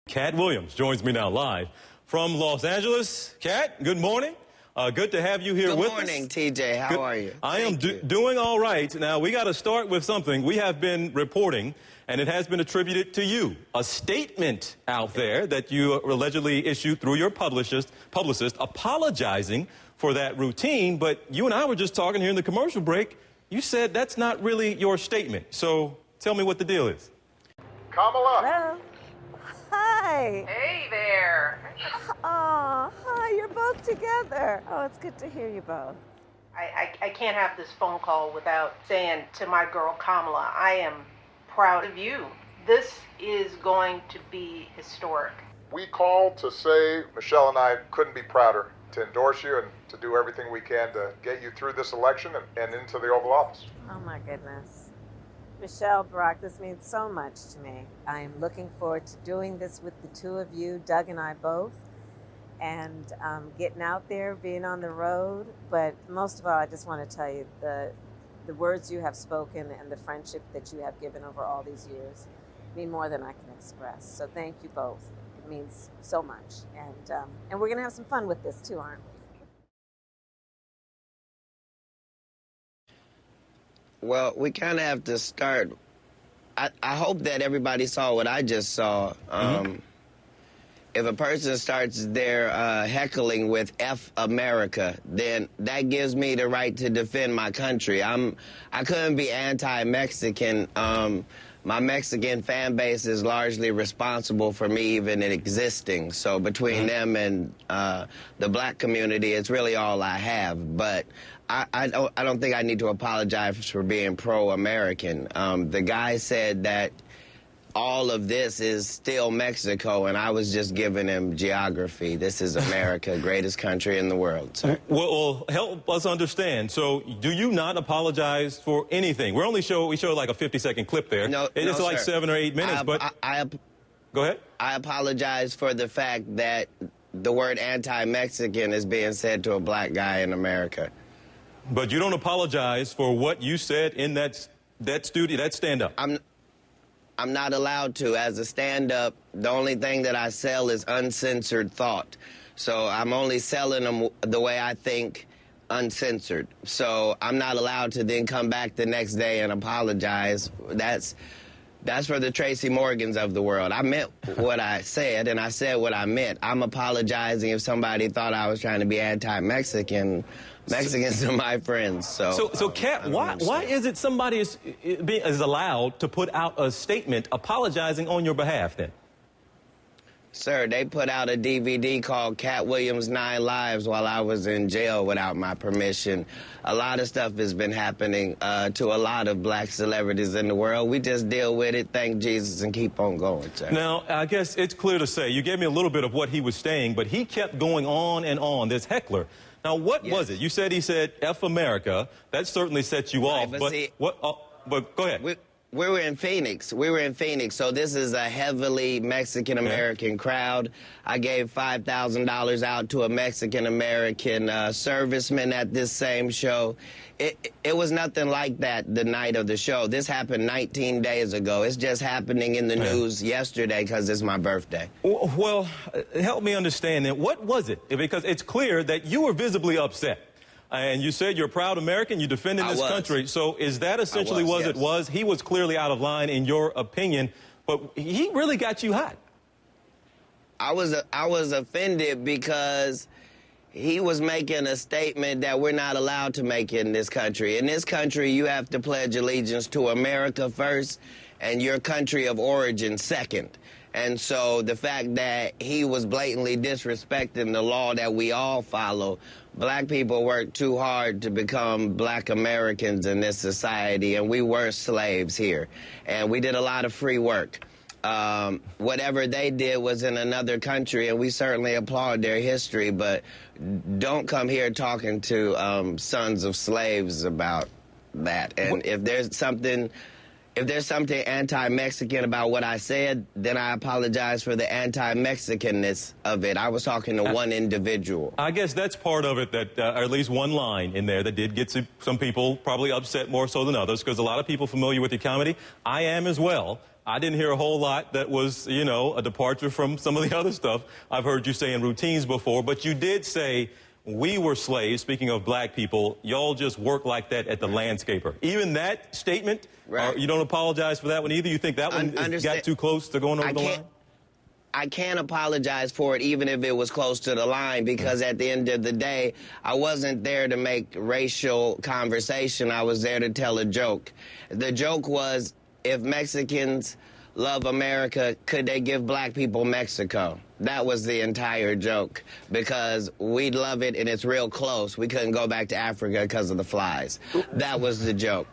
Katt Williams joins me now live from Los Angeles. Katt, good morning. Good to have you here with us. Good morning, TJ. How are you? I am doing all right. Now, we got to start with something. We have been reporting, and it has been attributed to you, a statement out there that you allegedly issued through your publicist apologizing for that routine. But you and I were just talking here in the commercial break. You said that's not really your statement. So tell me what the deal is. Kamala. Hello. Hi. Hey there. Oh, hi, you're both together. Oh, it's good to hear you both. I can't have this phone call without saying to my girl Kamala, I am proud of you. This is going to be historic. We called to say Michelle and I couldn't be prouder to endorse you and to do everything we can to get you through this election and into the Oval Office. Oh, my goodness. Michelle, Brock, this means so much to me. I am looking forward to doing this with the two of you, Doug and I both, and getting out there, being on the road. But most of all, I just want to tell you the words you have spoken and the friendship that you have given over all these years mean more than I can express. So thank you both. It means so much. And we're going to have some fun with this too, aren't we? Well, we kind of have to start. I hope that everybody saw what I just saw. If a person starts their heckling with F America, then that gives me the right to defend my country. I couldn't be anti-Mexican. My Mexican fan base is largely responsible for me even existing. So between them and the black community, it's really all I have. But I don't think I need to apologize for being pro-American. The guy said that all of this is still Mexico, and I was just giving him geography. This is America, greatest country in the world. So. Well, help us understand. So, do you not apologize for anything? We showed like a 50-second clip there. It's like 7 or 8 minutes. Go ahead. I apologize for the fact that the word anti-Mexican is being said to a black guy in America. But you don't apologize for what you said in that stand-up. I'm not allowed to. As a stand-up, the only thing that I sell is uncensored thought. So I'm only selling them the way I think, uncensored. So I'm not allowed to then come back the next day and apologize. That's for the Tracy Morgans of the world. I meant what I said, and I said what I meant. I'm apologizing if somebody thought I was trying to be anti-Mexican. Mexicans are my friends, so Katt, why is it somebody is allowed to put out a statement apologizing on your behalf then? Sir, they put out a DVD called Katt Williams' 9 Lives while I was in jail without my permission. A lot of stuff has been happening to a lot of black celebrities in the world. We just deal with it, thank Jesus, and keep on going, sir. Now, I guess it's clear to say, you gave me a little bit of what he was saying, but he kept going on and on, this heckler. Now, what was it? You said he said F America. That certainly sets you off. But go ahead. We were in Phoenix. So this is a heavily Mexican-American crowd. I gave $5,000 out to a Mexican-American serviceman at this same show. It was nothing like that the night of the show. This happened 19 days ago. It's just happening in the news yesterday because it's my birthday. Well, help me understand then. What was it? Because it's clear that you were visibly upset. And you said you're a proud American, you defended this country. So is that essentially what it was? He was clearly out of line in your opinion, but he really got you hot. I was offended because he was making a statement that we're not allowed to make in this country. In this country, you have to pledge allegiance to America first and your country of origin second. And so the fact that he was blatantly disrespecting the law that we all follow, black people work too hard to become black Americans in this society, and we were slaves here. And we did a lot of free work. Whatever they did was in another country, and we certainly applaud their history, but don't come here talking to sons of slaves about that. And if there's something anti-Mexican about what I said, then I apologize for the anti-Mexicanness of it. I was talking to one individual. I guess that's part of it, that or at least one line in there that did get some people probably upset more so than others, because a lot of people familiar with your comedy, I am as well, I didn't hear a whole lot that was, you know, a departure from some of the other stuff I've heard you say in routines before. But you did say we were slaves. Speaking of black people, y'all just work like that at the landscaper. Even that statement, Right. you don't apologize for that one either? You think that one got too close to going over the line? I can't apologize for it even if it was close to the line, because at the end of the day, I wasn't there to make racial conversation. I was there to tell a joke. The joke was, if Mexicans love America, could they give black people Mexico? That was the entire joke, because we'd love it and it's real close. We couldn't go back to Africa because of the flies. That was the joke.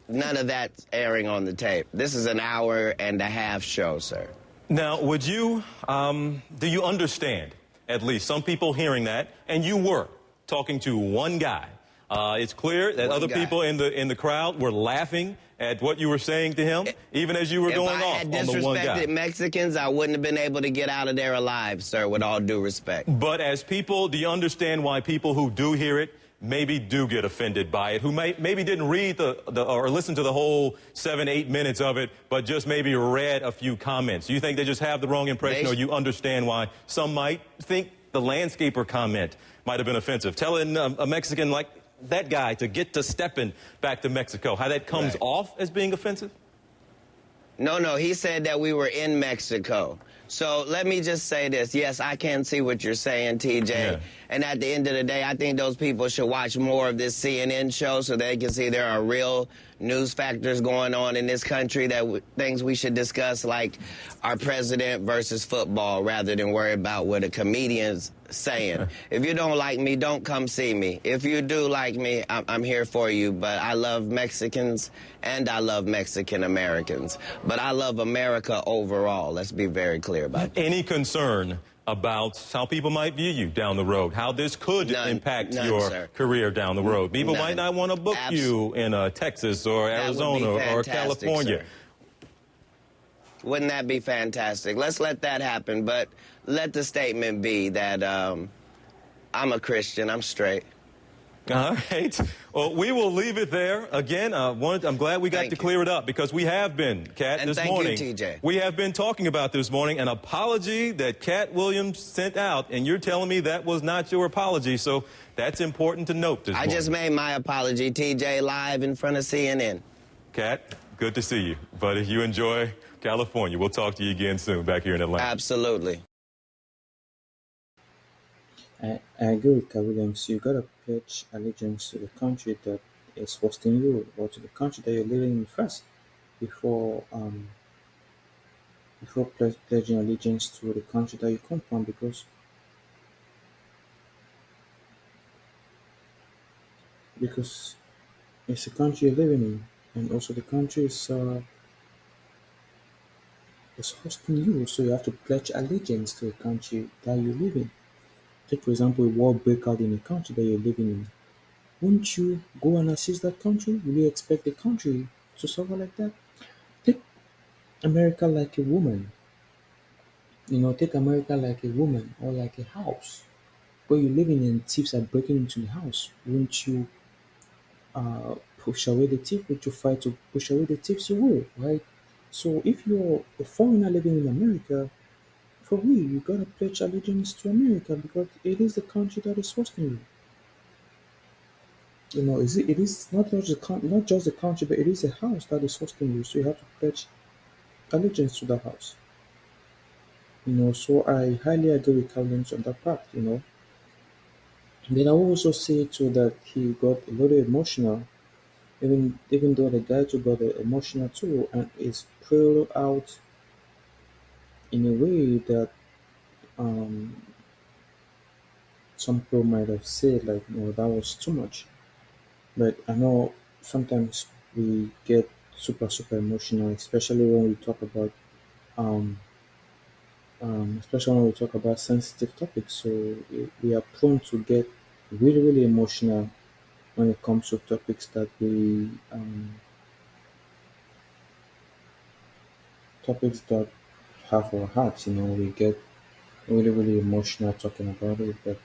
None of that's airing on the tape. This is an hour-and-a-half show, sir. Now, would you, do you understand, at least some people hearing that, and you were talking to one guy. It's clear that other people in the crowd were laughing at what you were saying to him, even as you were going off on the one guy. If I had disrespected Mexicans, I wouldn't have been able to get out of there alive, sir, with all due respect. But as people, do you understand why people who do hear it maybe do get offended by it, who maybe didn't read or listen to the whole 7-8 minutes of it, but just maybe read a few comments? Do you think they just have the wrong impression, or you understand why some might think the landscaper comment might have been offensive? Telling a Mexican like that guy to get to stepping back to Mexico, how that comes off as being offensive? No, he said that we were in Mexico. So let me just say this. Yes, I can see what you're saying, TJ. Yeah. And at the end of the day, I think those people should watch more of this CNN show so they can see there are real news factors going on in this country, things we should discuss, like our president versus football, rather than worry about what a comedian's saying. If you don't like me, don't come see me. If you do like me, I'm here for you. But I love Mexicans and I love Mexican Americans. But I love America overall. Let's be very clear about that. Any concern about how people might view you down the road, how this could impact your career down the road? People might not want to book you in Texas or Arizona or California. Sir. Wouldn't that be fantastic? Let's let that happen, but let the statement be that I'm a Christian, I'm straight. All right. Well, we will leave it there. Again, I'm glad we got to clear it up, because we have been, Katt, this morning. Thank you, TJ. We have been talking about this morning an apology that Katt Williams sent out, and you're telling me that was not your apology, so that's important to note this morning. I just made my apology, TJ, live in front of CNN. Katt, good to see you, buddy. You enjoy California. We'll talk to you again soon back here in Atlanta. Absolutely. I agree with Katt Williams. You gotta pledge allegiance to the country that is hosting you, or to the country that you're living in first, before pledging allegiance to the country that you come from, because it's the country you're living in, and also the country is hosting you, so you have to pledge allegiance to the country that you live in. Take, for example, a war break out in a country that you're living in. Won't you go and assist that country? Will you expect the country to suffer like that? Take America like a woman. Take America like a woman, or like a house where you're living and thieves are breaking into the house. Won't you push away the thief? Would you fight to push away the thieves? You will, right? So if you're a foreigner living in America, for real, you gotta pledge allegiance to America, because it is the country that is hosting you. It is not just the country, but it is a house that is hosting you. So you have to pledge allegiance to the house. So I highly agree with Collins on that part. Then I will also say too that he got a little emotional, even though the guy too got emotional too, and is played out in a way that some people might have said, like, that was too much. But I know sometimes we get super emotional, especially when we talk about sensitive topics. So we are prone to get really emotional when it comes to topics that have our hearts. We get really emotional talking about it. But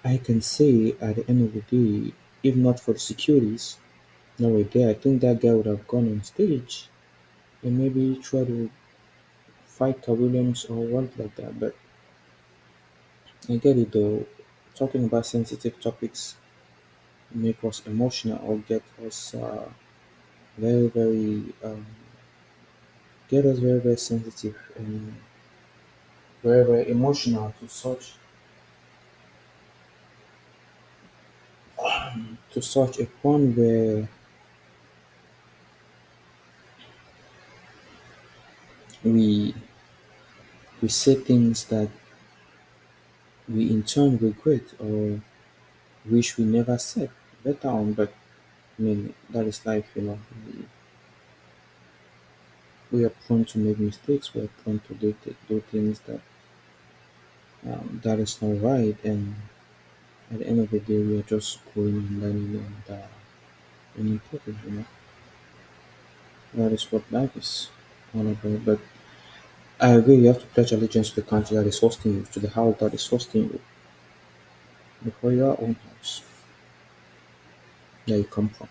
I can say at the end of the day, if not for the securities that were there, I think that guy would have gone on stage and maybe try to fight Williams or what like that. But I get it though. Talking about sensitive topics make us emotional or very very get us very very sensitive and very very emotional to such a point where we we say things that we in turn regret or wish we never said better on. But I mean that is life, you know. We are prone to make mistakes. We are prone to do things that is not right, and at the end of the day, we are just growing and learning and improving. You know, that is what life is all about. But I agree, you have to pledge allegiance to the country that is hosting you, to the house that is hosting you, before your own house that you come from.